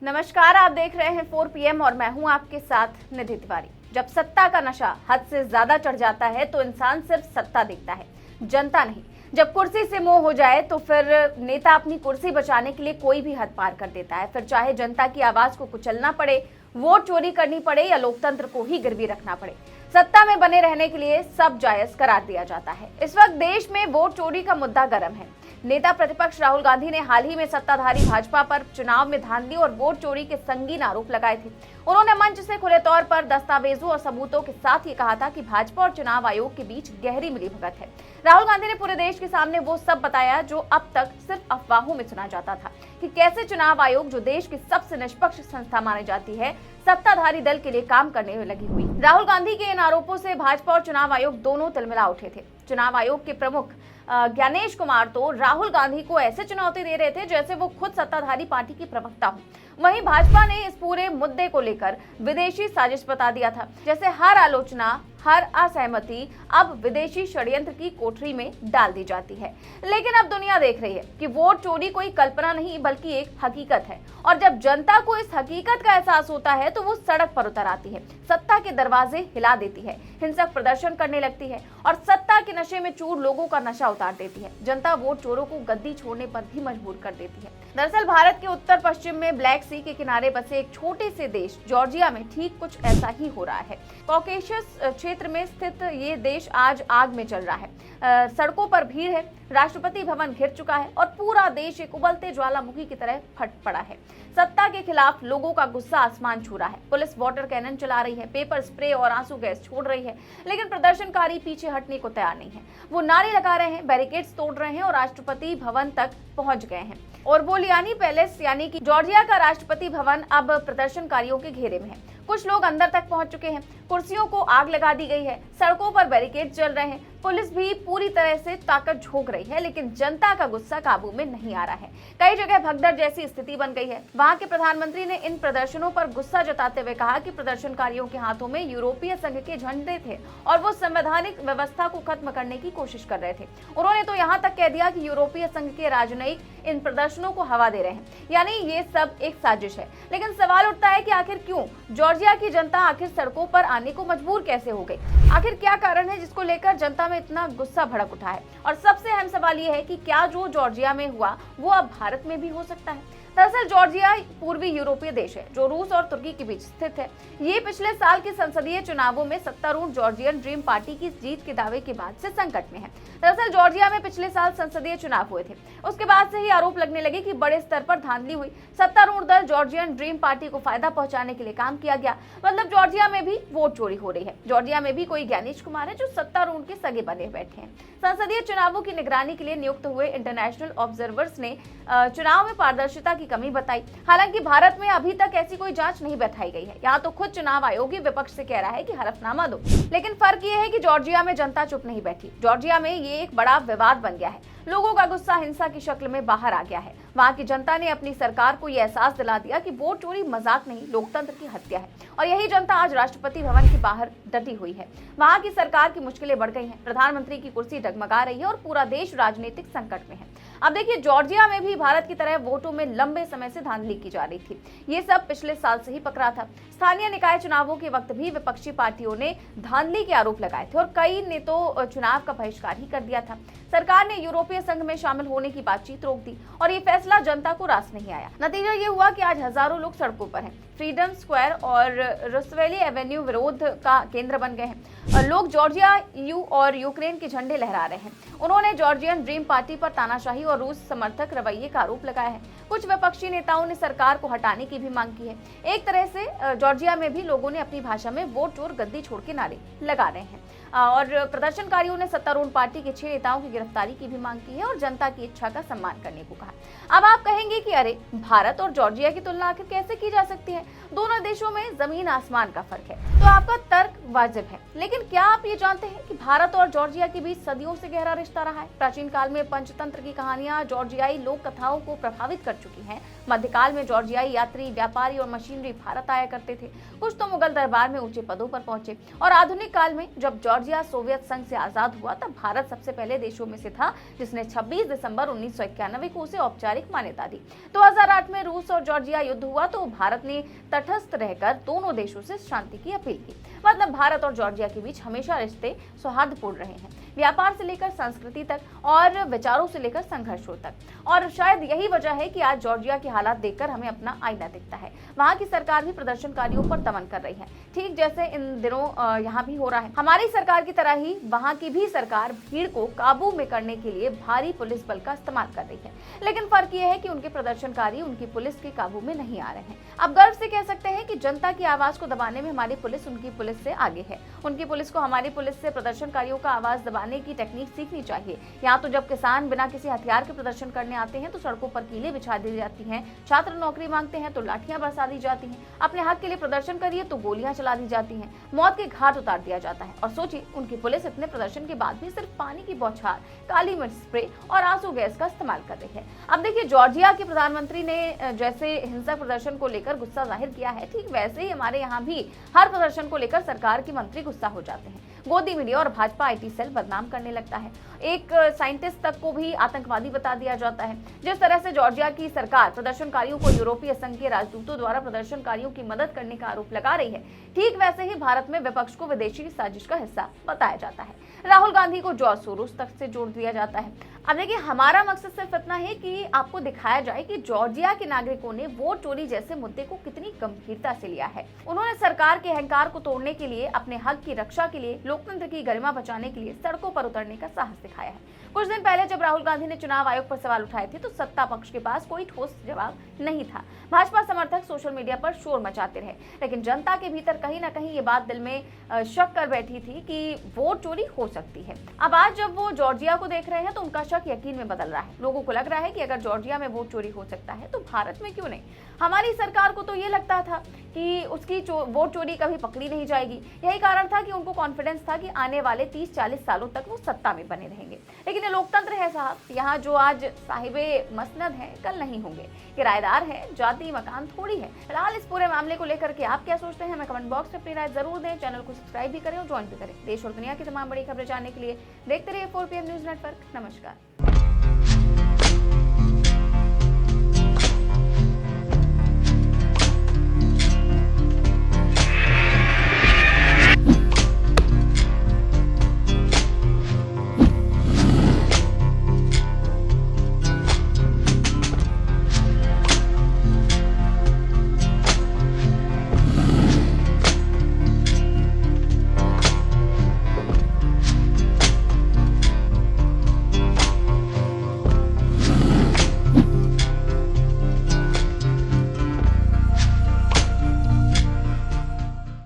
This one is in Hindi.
नमस्कार, आप देख रहे हैं 4 PM और मैं हूं आपके साथ निधि तिवारी। जब सत्ता का नशा हद से ज्यादा चढ़ जाता है तो इंसान सिर्फ सत्ता देखता है, जनता नहीं। जब कुर्सी से मोह हो जाए तो फिर नेता अपनी कुर्सी बचाने के लिए कोई भी हद पार कर देता है, फिर चाहे जनता की आवाज को कुचलना पड़े, वोट चोरी करनी पड़े या लोकतंत्र को ही गिरवी रखना पड़े। सत्ता में बने रहने के लिए सब जायज करार दिया जाता है। इस वक्त देश में वोट चोरी का मुद्दा गर्म है। नेता प्रतिपक्ष राहुल गांधी ने हाल ही में सत्ताधारी भाजपा पर चुनाव में धांधली और वोट चोरी के संगीन आरोप लगाए थे। उन्होंने मंच से खुले तौर पर दस्तावेजों और सबूतों के साथ ये कहा था कि भाजपा और चुनाव आयोग के बीच गहरी मिलीभगत है। राहुल गांधी ने पूरे देश के सामने वो सब बताया जो अब तक सिर्फ अफवाहों में सुना जाता था, कि कैसे चुनाव आयोग, जो देश की सबसे निष्पक्ष संस्था मानी जाती है, सत्ताधारी दल के लिए काम करने में लगी हुई। राहुल गांधी के इन आरोपों से भाजपा और चुनाव आयोग दोनों तिलमिला उठे थे। चुनाव आयोग के प्रमुख ज्ञानेश कुमार तो राहुल गांधी को ऐसे चुनौती दे रहे थे जैसे वो खुद सत्ताधारी पार्टी की प्रवक्ता हो। वहीं भाजपा ने इस पूरे मुद्दे को लेकर विदेशी साजिश बता दिया था, जैसे हर आलोचना, हर असहमति अब विदेशी षड्यंत्र की कोठरी में डाल दी जाती है। लेकिन अब दुनिया देख रही है कि वोट चोरी कोई कल्पना नहीं बल्कि एक हकीकत है, और जब जनता को इस हकीकत का एहसास होता है तो वो सड़क पर उतर आती है, सत्ता के दरवाजे हिला देती है, हिंसक प्रदर्शन करने लगती है और सत्ता के नशे में चूर लोगों का नशा उतार देती है। जनता वोट चोरों को गद्दी छोड़ने पर भी मजबूर कर देती है। दरअसल भारत के उत्तर पश्चिम में ब्लैक सी के किनारे बसे एक छोटे से देश जॉर्जिया में ठीक कुछ ऐसा ही हो रहा है। कॉकेशस क्षेत्र में स्थित ये देश आज आग में चल रहा है। सड़कों पर भीड़ है, राष्ट्रपति भवन घिर चुका है और पूरा देश एक उबलते ज्वालामुखी की तरह फट पड़ा है। सत्ता के खिलाफ लोगों का गुस्सा आसमान छू रहा है। पुलिस वाटर कैनन चला रही है, पेपर स्प्रे और आंसू गैस छोड़ रही है, लेकिन प्रदर्शनकारी पीछे हटने को तैयार नहीं है। वो नारे लगा रहे हैं, बैरिकेड्स तोड़ रहे हैं और राष्ट्रपति भवन तक पहुंच गए हैं। और बोलियानी पैलेस यानी कि जॉर्जिया का राष्ट्रपति भवन अब प्रदर्शनकारियों के घेरे में है। कुछ लोग अंदर तक पहुंच चुके हैं, कुर्सियों को आग लगा दी गई है, सड़कों पर बैरिकेड चल रहे हैं, पुलिस भी पूरी तरह से ताकत झोंक रही है, लेकिन जनता का गुस्सा काबू में नहीं आ रहा है। कई जगह भगदड़ जैसी स्थिति बन गई है। वहां के प्रधानमंत्री ने इन प्रदर्शनों पर गुस्सा जताते हुए कहा कि प्रदर्शनकारियों के हाथों में यूरोपीय संघ के झंडे थे और वो संवैधानिक व्यवस्था को खत्म करने की कोशिश कर रहे थे। उन्होंने तो यहाँ तक कह दिया कि यूरोपीय संघ के राजनयिक इन प्रदर्शनों को हवा दे रहे हैं, यानी ये सब एक साजिश है। लेकिन सवाल उठता है कि आखिर क्यों जॉर्जिया की जनता आखिर सड़कों पर आने को मजबूर कैसे हो गई? आखिर क्या कारण है जिसको लेकर जनता में इतना गुस्सा भड़क उठा है? और सबसे अहम सवाल ये है कि क्या जो जॉर्जिया में हुआ वो अब भारत में भी हो सकता है? दरअसल जॉर्जिया पूर्वी यूरोपीय देश है जो रूस और तुर्की के बीच स्थित है। ये पिछले साल के संसदीय चुनावों में सत्तारूढ़ जॉर्जियन ड्रीम पार्टी की जीत के दावे के बाद से संकट में है। दरअसल जॉर्जिया में पिछले साल संसदीय चुनाव हुए थे, उसके बाद से ही आरोप लगने लगे कि बड़े स्तर पर धांधली हुई। सत्तारूढ़ दल जॉर्जियन ड्रीम पार्टी को फायदा पहुंचाने के लिए काम किया गया, मतलब जॉर्जिया में भी वोट चोरी हो रही है। जॉर्जिया में भी कोई ज्ञानेश कुमार है जो सत्तारूढ़ के सगे बने बैठे हैं। संसदीय चुनावों की निगरानी के लिए नियुक्त हुए इंटरनेशनल ऑब्जर्वर्स ने चुनाव में पारदर्शिता की कमी बताई। हालांकि भारत में अभी तक ऐसी कोई जांच नहीं बैठाई गई है। यहाँ तो खुद चुनाव आयोग ही विपक्ष से कह रहा है कि हलफनामा दो। लेकिन फर्क ये है कि जॉर्जिया में जनता चुप नहीं बैठी। जॉर्जिया में ये एक बड़ा विवाद बन गया है। लोगों का गुस्सा हिंसा की शक्ल में बाहर आ गया है। वहां की जनता ने अपनी सरकार को यह एहसास दिला दिया कि वोट चोरी मजाक नहीं, लोकतंत्र की हत्या है। और यही जनता आज राष्ट्रपति भवन के बाहर डटी हुई है। वहां की सरकार की मुश्किलें बढ़ गई हैं, प्रधानमंत्री की कुर्सी डगमगा रही है और पूरा देश राजनीतिक संकट में है। अब देखिए, जॉर्जिया में भी भारत की तरह वोटों में लंबे समय से धांधली की जा रही थी। ये सब पिछले साल से ही पकड़ा था। स्थानीय निकाय चुनावों के वक्त भी विपक्षी पार्टियों ने धांधली के आरोप लगाए थे और कई ने तो चुनाव का बहिष्कार ही कर दिया था। सरकार ने यूरोपीय संघ में शामिल होने की बातचीत रोक दी और ये फैसला जनता को रास नहीं आया। नतीजा ये हुआ कि आज हजारों लोग सड़कों पर हैं। फ्रीडम स्क्वायर और रुस्वेली एवेन्यू विरोध का केंद्र बन गए हैं। लोग जॉर्जिया, ईयू और यूक्रेन के झंडे लहरा रहे हैं। उन्होंने जॉर्जियन ड्रीम पार्टी पर तानाशाही और रूस समर्थक रवैये का आरोप लगाया है। कुछ विपक्षी नेताओं ने सरकार को हटाने की भी मांग की है। एक तरह से जॉर्जिया में भी लोगों ने अपनी भाषा में वोट चोर, गद्दी छोड़ के नारे लगा रहे हैं। और प्रदर्शनकारियों ने सत्तारूढ़ पार्टी के 6 नेताओं की गिरफ्तारी की भी मांग की है और जनता की इच्छा का सम्मान करने को कहा। अब आप कहेंगे कि अरे, भारत और जॉर्जिया की तुलना आखिर कैसे की जा सकती है? दोनों देशों में जमीन आसमान का फर्क है। तो आपका तर्क वाजिब है, लेकिन क्या आप ये जानते हैं कि भारत और जॉर्जिया के बीच सदियों से गहरा रिश्ता रहा है? प्राचीन काल में पंचतंत्र की कहानियां जॉर्जियाई लोक कथाओं को प्रभावित कर चुकी हैं। मध्यकाल में जॉर्जियाई यात्री, व्यापारी और मशीनरी भारत आया करते थे। कुछ तो मुगल दरबार में ऊंचे पदों पर पहुंचे और आधुनिक काल में जब जॉर्जिया सोवियत संघ से आजाद हुआ तब भारत सबसे पहले देशों में से था जिसने 26 दिसंबर 1991 को उसे औपचारिक मान्यता दी। 2008 में रूस और जॉर्जिया युद्ध हुआ तो भारत ने तटस्थ रहकर दोनों देशों से शांति की अपील की। मतलब भारत और जॉर्जिया के बीच हमेशा रिश्ते सौहार्दपूर्ण रहे हैं, व्यापार से लेकर संस्कृति तक और विचारों से लेकर संघर्षों तक। और शायद यही वजह है कि आज जॉर्जिया के हालात देखकर हमें अपना आईना दिखता है। वहां की सरकार भी प्रदर्शनकारियों पर दमन कर रही है, ठीक जैसे इन दिनों यहाँ भी हो रहा है। हमारी सरकार की तरह ही वहां की भी सरकार भीड़ को काबू में करने के लिए भारी पुलिस बल का इस्तेमाल कर रही है। लेकिन फर्क यह है कि उनके प्रदर्शनकारी उनकी पुलिस के काबू में नहीं आ रहे हैं। अब गर्व से कह सकते हैं कि जनता की आवाज को दबाने में हमारी पुलिस उनकी पुलिस से आगे है। उनकी पुलिस को हमारी पुलिस से प्रदर्शनकारियों का आवाज दबाने की टेक्निक सीखनी चाहिए। यहाँ तो जब किसान बिना किसी हथियार के प्रदर्शन करने आते हैं तो सड़कों पर कीलें बिछा दी जाती हैं, छात्र नौकरी मांगते हैं तो लाठियां बरसा दी जाती हैं, अपने हक के लिए प्रदर्शन करिए तो गोलियां चला दी जाती हैं, मौत के घाट उतार दिया जाता है। और सोचिए, उनकी पुलिस इतने प्रदर्शन के बाद भी सिर्फ पानी की बौछार, काली मिर्च स्प्रे और आंसू गैस का इस्तेमाल कर रही है। अब देखिए, जॉर्जिया के प्रधानमंत्री ने जैसे हिंसक प्रदर्शन को लेकर गुस्सा जाहिर किया है, ठीक वैसे ही हमारे यहाँ भी हर प्रदर्शन को लेकर सरकार के मंत्री गुस्सा हो जाते हैं। गोदी मीडिया और भाजपा आईटी सेल बदनाम करने लगता है। एक साइंटिस्ट तक को भी आतंकवादी बता दिया जाता है। जिस तरह से जॉर्जिया की सरकार प्रदर्शनकारियों को यूरोपीय संघ के राजदूतों द्वारा प्रदर्शनकारियों की मदद करने का आरोप लगा रही है, ठीक वैसे ही भारत में विपक्ष को विदेशी साजिश का हिस्सा बताया जाता है। राहुल गांधी को जॉर्ज सोरोस तक से जोड़ दिया जाता है। अब देखिए, हमारा मकसद सिर्फ इतना है कि आपको दिखाया जाए कि जॉर्जिया के नागरिकों ने वोट चोरी जैसे मुद्दे को कितनी गंभीरता से लिया है। उन्होंने सरकार के अहंकार को तोड़ने के लिए, अपने हक की रक्षा के लिए, लोकतंत्र की गरिमा बचाने के लिए सड़कों पर उतरने का साहस दिखाया है। कुछ दिन पहले जब राहुल गांधी ने चुनाव आयोग पर सवाल उठाए थे तो सत्ता पक्ष के पास कोई ठोस जवाब नहीं था। भाजपा समर्थक सोशल मीडिया पर शोर मचाते रहे, लेकिन जनता के भीतर कहीं ना कहीं ये बात दिल में शक कर बैठी थी कि वोट चोरी हो सकती है। अब आज जब वो जॉर्जिया को देख रहे हैं तो उनका शक यकीन में बदल रहा है। लोगों को लग रहा है कि अगर जॉर्जिया में वोट चोरी हो सकता है तो भारत में क्यों नहीं। हमारी सरकार को तो ये लगता था कि उसकी वोट चोरी कभी पकड़ी नहीं जाएगी। यही कारण था कि उनको कॉन्फिडेंस था कि आने वाले 30-40 सालों तक वो सत्ता में बने रहेंगे। लेकिन ये लोकतंत्र है साहब, यहाँ जो आज साहिबे मसनद हैं कल नहीं होंगे, किराएदार हैं, जाति मकान थोड़ी है। फिलहाल इस पूरे मामले को लेकर के आप क्या सोचते हैं, हमें कमेंट बॉक्स में अपनी राय जरूर दें। चैनल को सब्सक्राइब भी करें और ज्वाइन भी करें। देश और दुनिया की तमाम बड़ी खबरें जानने के लिए देखते रहिए 4PM न्यूज नेटवर्क। नमस्कार।